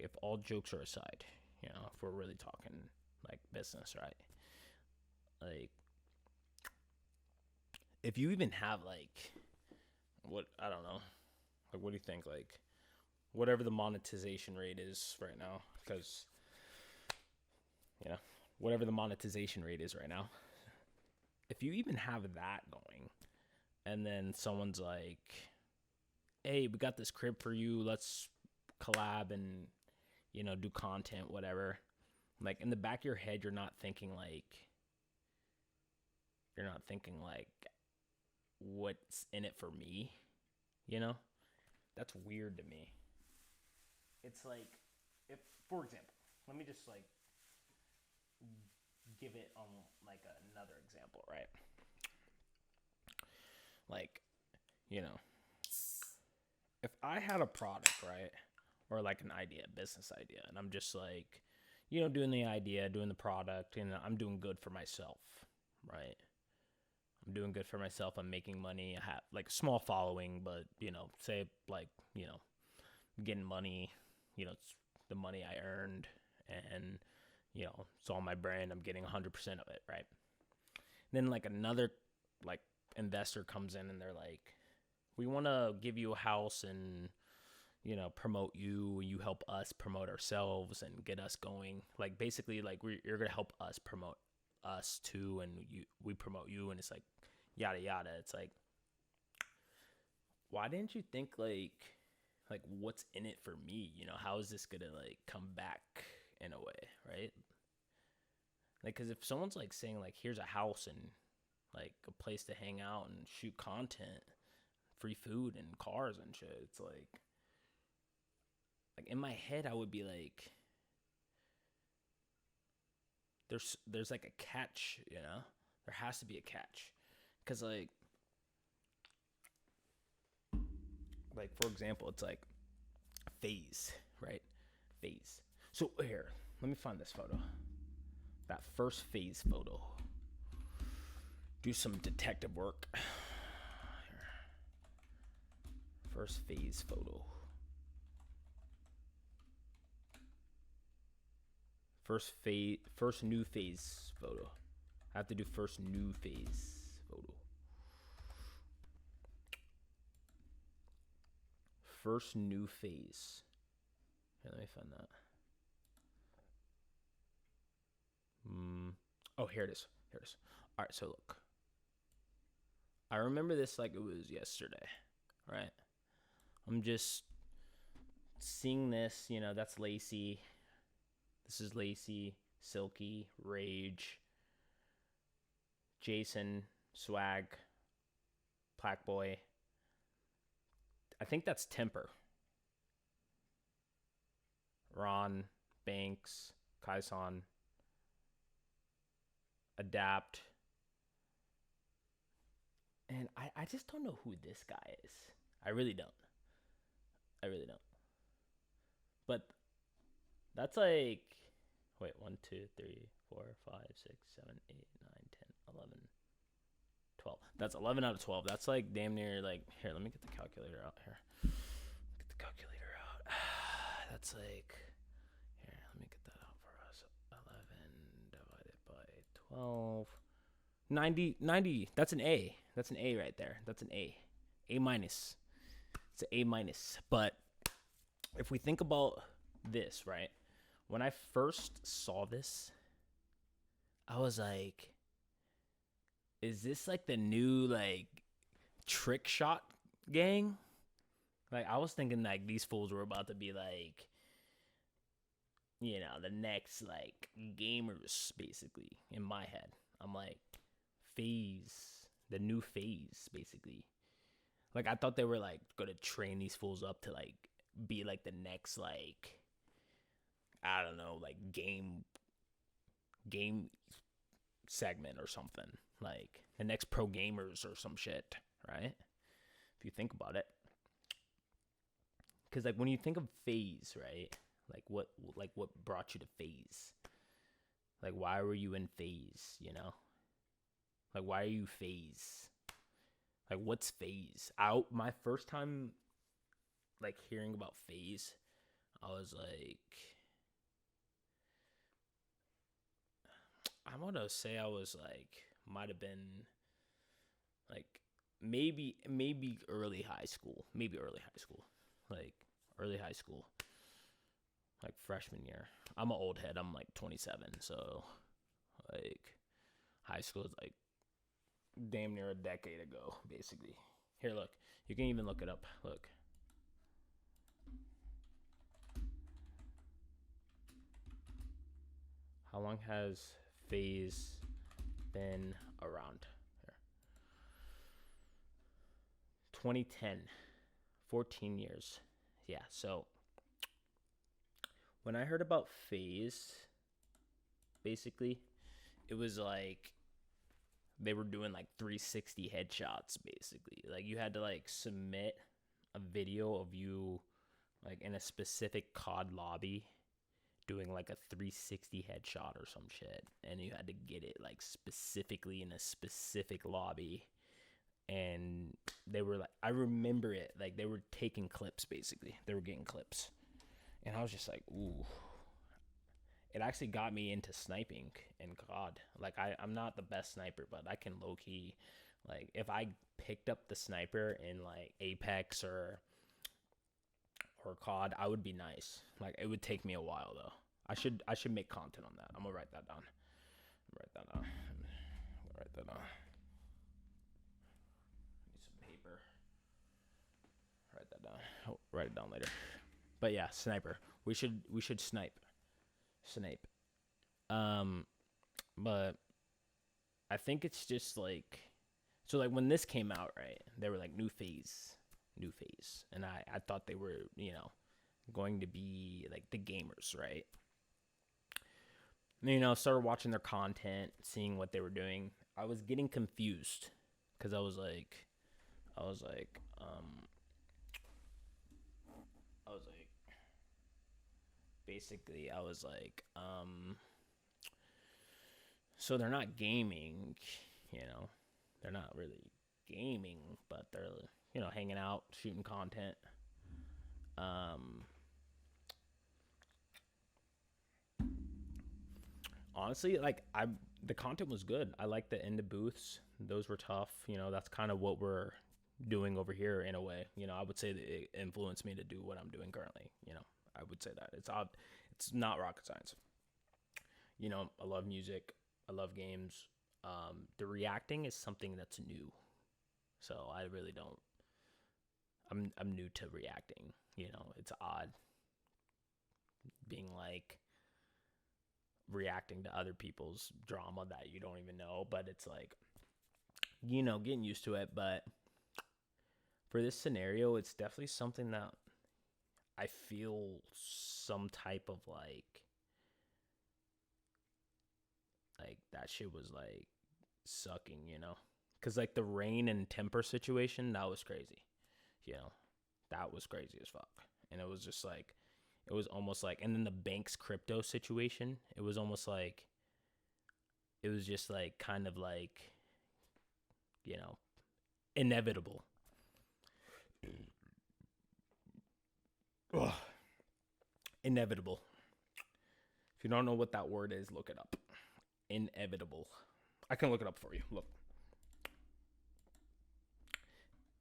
if all jokes are aside, if we're really talking like business, right? Like, if you even have like, I don't know, like, what do you think? Like, whatever the monetization rate is right now, because, whatever the monetization rate is right now, if you even have that going, and then someone's like, hey, we got this crib for you, let's collab and, do content, whatever. Like, in the back of your head, you're not thinking like, what's in it for me, That's weird to me. It's like, if, for example, let me just like give it on like another example, right? Like, if I had a product, right, or like an idea, business idea, and I'm just like, doing the idea, doing the product, and I'm doing good for myself, right? I'm doing good for myself. I'm making money. I have like a small following, but say like, getting money, it's the money I earned, and it's all my brand. I'm getting 100% of it, right? Then like another like investor comes in and they're like, we want to give you a house and promote you. You help us promote ourselves and get us going. Like, basically, like, you're gonna help us promote us too, and we promote you, and it's like yada yada. It's like, why didn't you think like what's in it for me? How is this gonna like come back in a way, right? Like, because if someone's like saying like, here's a house and like a place to hang out and shoot content, free food and cars and shit, it's like in my head I would be like, there's like a catch, there has to be a catch, because like for example, it's like FaZe, right? FaZe. So here, let me find this photo, that first FaZe photo, do some detective work. First FaZe photo. First new FaZe photo. I have to do first new FaZe photo. First new FaZe. Here, let me find that. Oh, here it is. All right, so look. I remember this like it was yesterday, right? I'm just seeing this, that's Lacey. This is Lacey, Silky, Rage, Jason, Swag, Black Boy. I think that's Temper. Ron, Banks, Kaison, Adapt. And I just don't know who this guy is. I really don't. But that's like, wait, 1, 2, 3, 4, 5, 6, 7, 8, 9, 10, 11, 12. That's 11 out of 12. That's like damn near like, here, let me get the calculator out here. That's like, here, let me get that out for us. 11 divided by 12. 90. That's an A. That's an A right there. That's an A. A minus. It's an A minus. But if we think about this, right? When I first saw this, I was like, is this like the new like trick shot gang? Like, I was thinking like these fools were about to be like, the next like gamers, basically, in my head. I'm like, FaZe, the new FaZe, basically. Like, I thought they were like gonna train these fools up to like be like the next like, I don't know, like game segment or something, like the next pro gamers or some shit, right? If you think about it, because like when you think of FaZe, right? Like what brought you to FaZe? Like, why were you in FaZe? Like, why are you FaZe? Like, what's FaZe? My first time like hearing about FaZe, I was like, I want to say I was like, might have been like maybe early high school, like early high school, like freshman year. I'm an old head. I'm like 27, so like high school is like damn near a decade ago, basically. Here, look. You can even look it up. Look. How long has FaZe been around? Here. 2010. 14 years. Yeah, so when I heard about FaZe, basically, it was like they were doing like 360 headshots, basically. Like you had to like submit a video of you like in a specific COD lobby doing like a 360 headshot or some shit, and you had to get it like specifically in a specific lobby. And they were like, I remember it, like they were taking clips, basically they were getting clips, and I was just like, ooh. It actually got me into sniping in COD. Like I'm not the best sniper, but I can low-key, like if I picked up the sniper in like Apex or COD, I would be nice. Like it would take me a while though. I should make content on that. I'm gonna write that down. Write that down. Write that down. Need some paper. Write that down. I'll write it down later. But yeah, sniper. We should snipe. But I think it's just like, so like when this came out, right? They were like new phase, and I thought they were, going to be like the gamers, right? Started watching their content, seeing what they were doing. I was getting confused because I was like, basically, I was like, so they're not gaming, they're not really gaming, but they're, hanging out, shooting content. Honestly, like the content was good. I like the end of booths. Those were tough. That's kind of what we're doing over here in a way. I would say that it influenced me to do what I'm doing currently. I would say that it's odd. It's not rocket science. I love music. I love games. The reacting is something that's new. So I really don't. I'm new to reacting. It's odd being like reacting to other people's drama that you don't even know, but it's like, getting used to it. But for this scenario, it's definitely something that I feel some type of like that shit was like sucking, because like the rain and temper situation, that was crazy. That was crazy as fuck. And it was just like, it was almost like, and then the bank's crypto situation, it was almost like, it was just like kind of like, inevitable. Ugh. Inevitable. If you don't know what that word is, look it up. Inevitable. I can look it up for you. Look.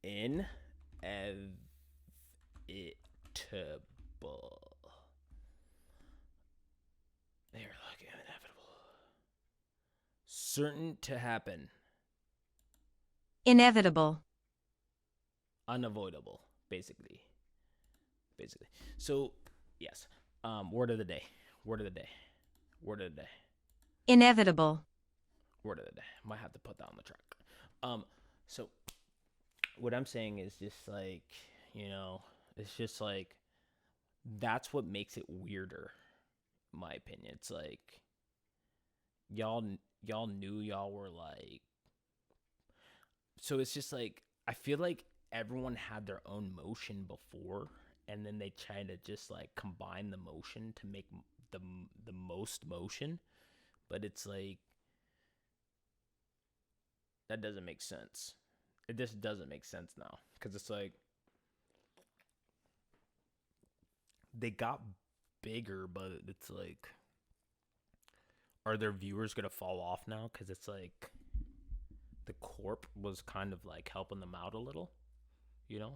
Inevitable. There, look, inevitable. Certain to happen. Inevitable. Unavoidable, basically. So, yes. Word of the day. Inevitable. Word of the day. Might have to put that on the track. So what I'm saying is just like, it's just like, that's what makes it weirder, in my opinion. It's like, y'all knew y'all were like, so it's just like, I feel like everyone had their own motion before, and then they try to just like combine the motion to make the most motion, but it's like, that doesn't make sense. It just doesn't make sense now, because it's like, they got bigger, but it's like, are their viewers gonna fall off now? Because it's like the corp was kind of like helping them out a little, you know?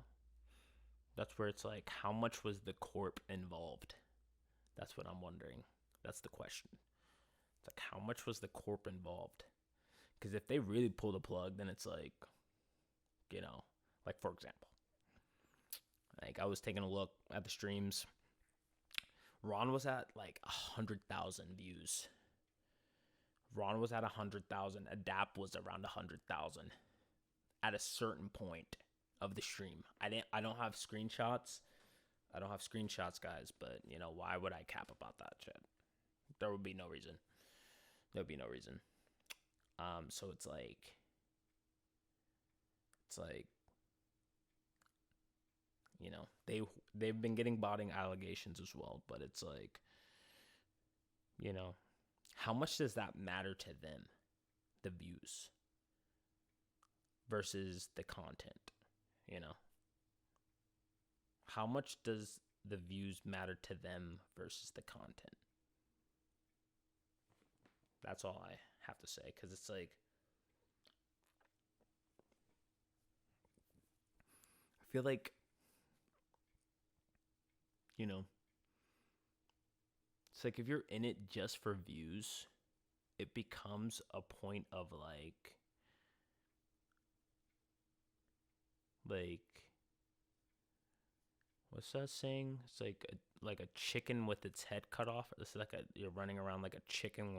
That's where it's like, how much was the corp involved? That's what I'm wondering. That's the question. It's like, how much was the corp involved? Because if they really pull the plug, then it's like, you know, like for example, like I was taking a look at the streams. Ron was at like 100,000 views. Ron was at 100,000. Adapt was around 100,000 at a certain point of the stream. I don't have screenshots. I don't have screenshots, guys, but you know, why would I cap about that shit? There would be no reason. There would be no reason. So it's like you know, they've been getting botting allegations as well, but it's like, you know, how much does that matter to them, the views versus the content, you know? How much does the views matter to them versus the content? That's all I have to say, because it's like, I feel like, you know, it's like if you're in it just for views, it becomes a point of like what's that saying? It's like a chicken with its head cut off. It's like you're running around like a chicken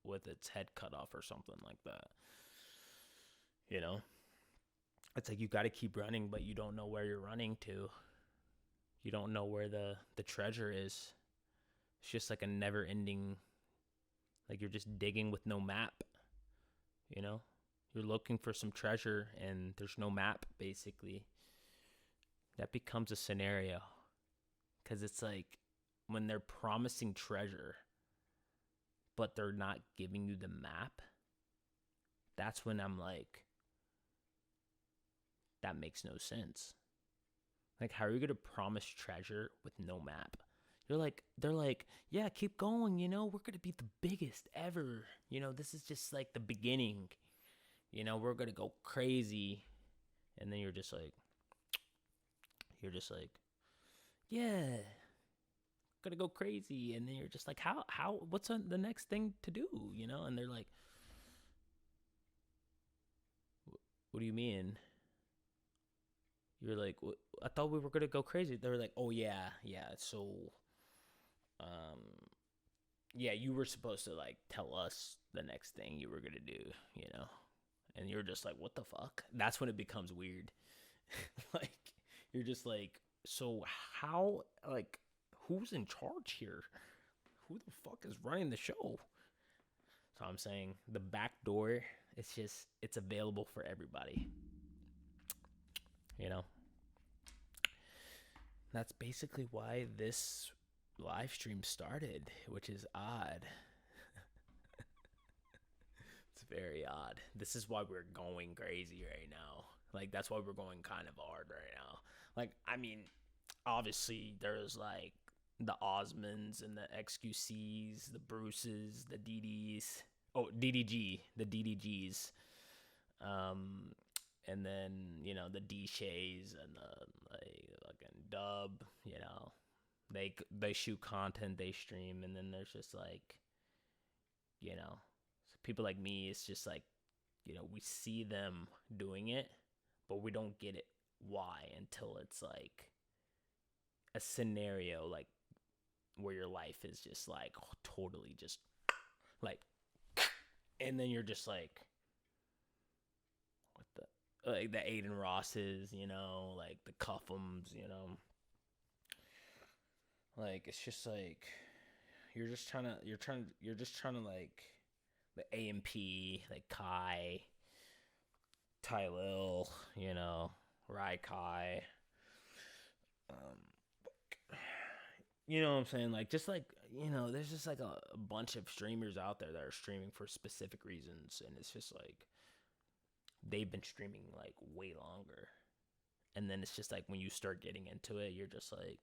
with its head cut off or something like that. You know, it's like you got to keep running, but you don't know where you're running to. You don't know where the treasure is. It's just like a never-ending, like you're just digging with no map. You know, you're looking for some treasure and there's no map, basically. That becomes a scenario, because it's like when they're promising treasure but they're not giving you the map, that's when I'm like, that makes no sense. Like, how are you gonna promise treasure with no map? They're like, yeah, keep going, you know, we're gonna be the biggest ever, you know, this is just like the beginning, you know, we're gonna go crazy. And then you're just like, yeah, gonna go crazy. And then you're just like, how what's the next thing to do, you know? And they're like, what do you mean? You're like, I thought we were gonna go crazy. They were like, oh yeah, so yeah, you were supposed to like tell us the next thing you were gonna do, you know? And you're just like, what the fuck? That's when it becomes weird. Like, you're just like, so how, like, who's in charge here? Who the fuck is running the show? So I'm saying the back door, it's available for everybody. You know? That's basically why this live stream started, which is odd. It's very odd. This is why we're going crazy right now. Like, that's why we're going kind of hard right now. Like, I mean, obviously there's like the Osmonds and the XQCs, the Bruces, the DDs. Oh, DDG, the DDGs. And then, you know, the D-Shays and the like fucking Dub, you know. They shoot content, they stream, and then there's just like, you know, people like me, it's just like, you know, we see them doing it, but we don't get it why until it's like a scenario like where your life is just like totally just like, and then you're just like, what the, like the Aiden Rosses, you know, like the Cuffums, you know, like it's just like you're just trying to like the AMP, like Kai, Tylil, you know, Raikai, you know what I'm saying? Like, just like, you know, there's just like a bunch of streamers out there that are streaming for specific reasons, and it's just like they've been streaming like way longer, and then it's just like when you start getting into it, you're just like,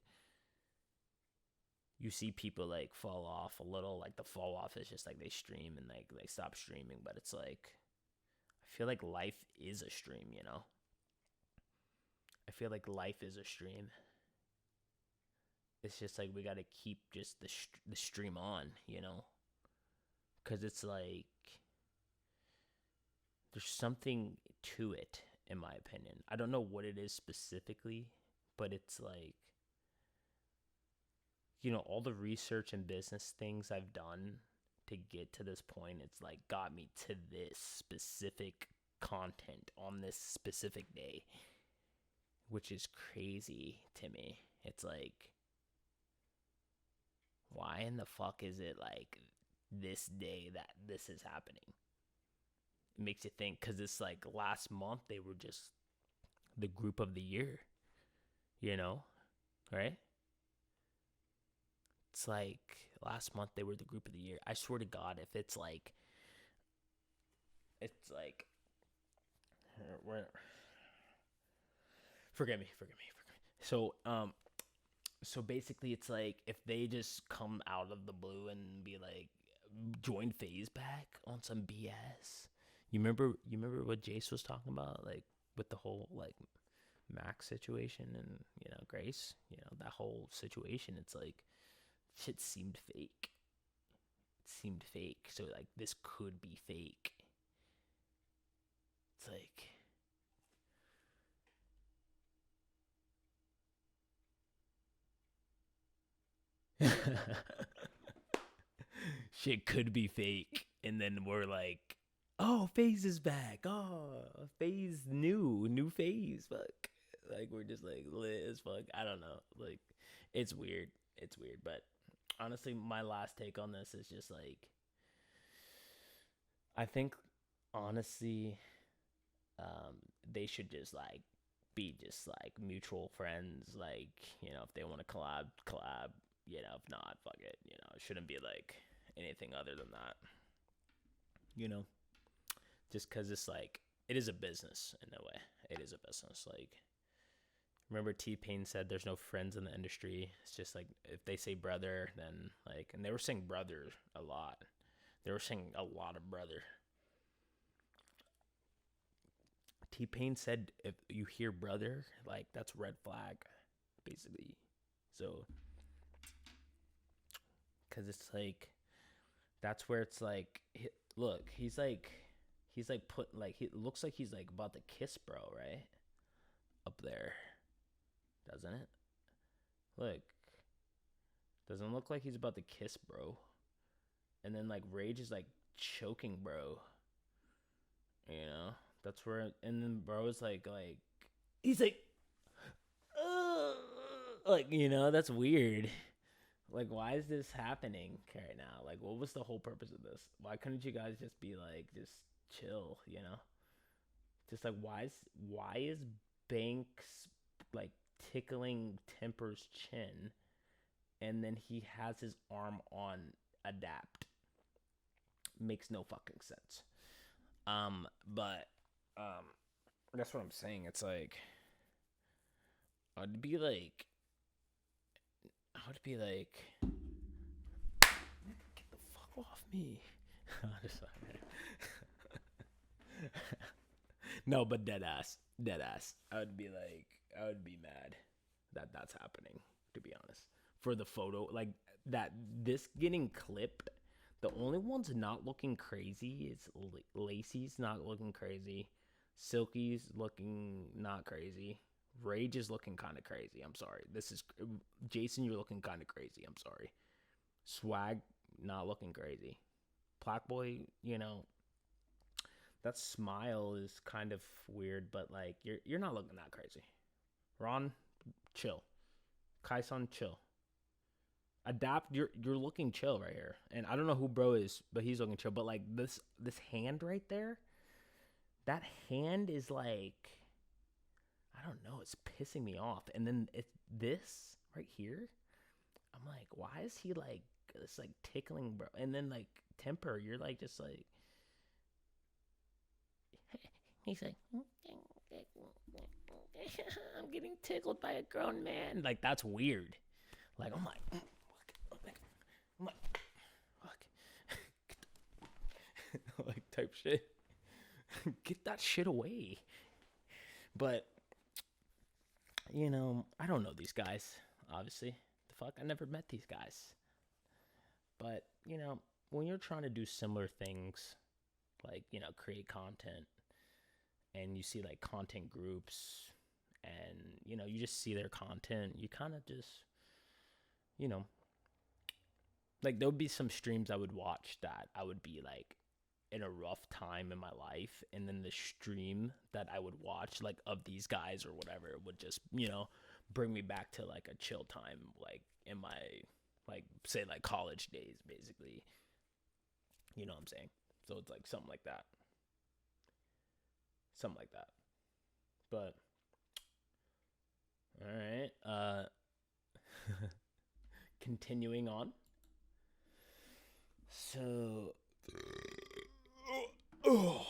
you see people like fall off a little. Like the fall off is just like they stream and like they stop streaming, but it's like I feel like life is a stream, you know? I feel like life is a stream. It's just like we got to keep just the stream on, you know? Cuz it's like there's something to it in my opinion. I don't know what it is specifically, but it's like you know, all the research and business things I've done to get to this point, it's like got me to this specific content on this specific day, which is crazy to me. It's like, why in the fuck is it like this day that this is happening? It makes you think, because it's like last month they were just the group of the year, you know, right? It's like last month they were the group of the year. I swear to God, if it's like forgive me. So basically it's like if they just come out of the blue and be like join FaZe back on some BS. You remember what Jace was talking about, like with the whole like Max situation and, you know, Grace, you know, that whole situation. It's like shit seemed fake. It seemed fake. So like this could be fake. It's like shit could be fake. And then we're like, oh, FaZe is back. Oh, FaZe new FaZe. Fuck. Like we're just like lit as fuck. I don't know. Like it's weird. It's weird, but honestly, my last take on this is just like, I think honestly, they should just like be just like mutual friends. Like, you know, if they want to collab. You know, if not, fuck it. You know, it shouldn't be like anything other than that. You know, just because it's like it is a business in a way. It is a business. Like, remember T-Pain said there's no friends in the industry. It's just like if they say brother, then like, and they were saying brother a lot. They were saying a lot of brother. T-Pain said if you hear brother, like that's red flag, basically. So, because it's like, that's where it's like, look, he's like put, like, he looks like he's like about to kiss bro, right? Up there. Doesn't it? Look. Doesn't look like he's about to kiss bro. And then like Rage is like choking bro. You know? That's where, and then bro is like he's like like, you know, that's weird. Like, why is this happening right now? Like, what was the whole purpose of this? Why couldn't you guys just be like, just chill, you know? Just like, why is Banks like tickling Temper's chin, and then he has his arm on Adapt? Makes no fucking sense. But that's what I'm saying. It's like, I'd be like, get the fuck off me. No, but dead ass. I would be mad that that's happening, to be honest. For the photo, like that, this getting clipped, the only one's not looking crazy is Lacey's not looking crazy. Silky's looking not crazy. Rage is looking kind of crazy. I'm sorry. This is Jason. You're looking kind of crazy. I'm sorry. Swag not looking crazy. Black Boy, you know, that smile is kind of weird, but like you're not looking that crazy. Ron, chill. Kaison, chill. Adapt. You're looking chill right here, and I don't know who bro is, but he's looking chill. But like this hand right there, that hand is like, I don't know, it's pissing me off. And then it's this right here. I'm like, why is he like, it's like tickling bro? And then like Temper, you're like just like, he's like, I'm getting tickled by a grown man. Like, that's weird. Like, I'm like, type shit. Get that shit away. But, you know, I don't know these guys, obviously. The fuck? I never met these guys. But, you know, when you're trying to do similar things, like, you know, create content, and you see, like, content groups, and, you know, you just see their content, you kind of just, you know, like, there would be some streams I would watch that I would be, like, in a rough time in my life, and then the stream that I would watch, like, of these guys or whatever, would just, you know, bring me back to, like, a chill time, like, in my, like, say, like, college days, basically. You know what I'm saying? So it's, like, something like that. Something like that. But, all right. Continuing on.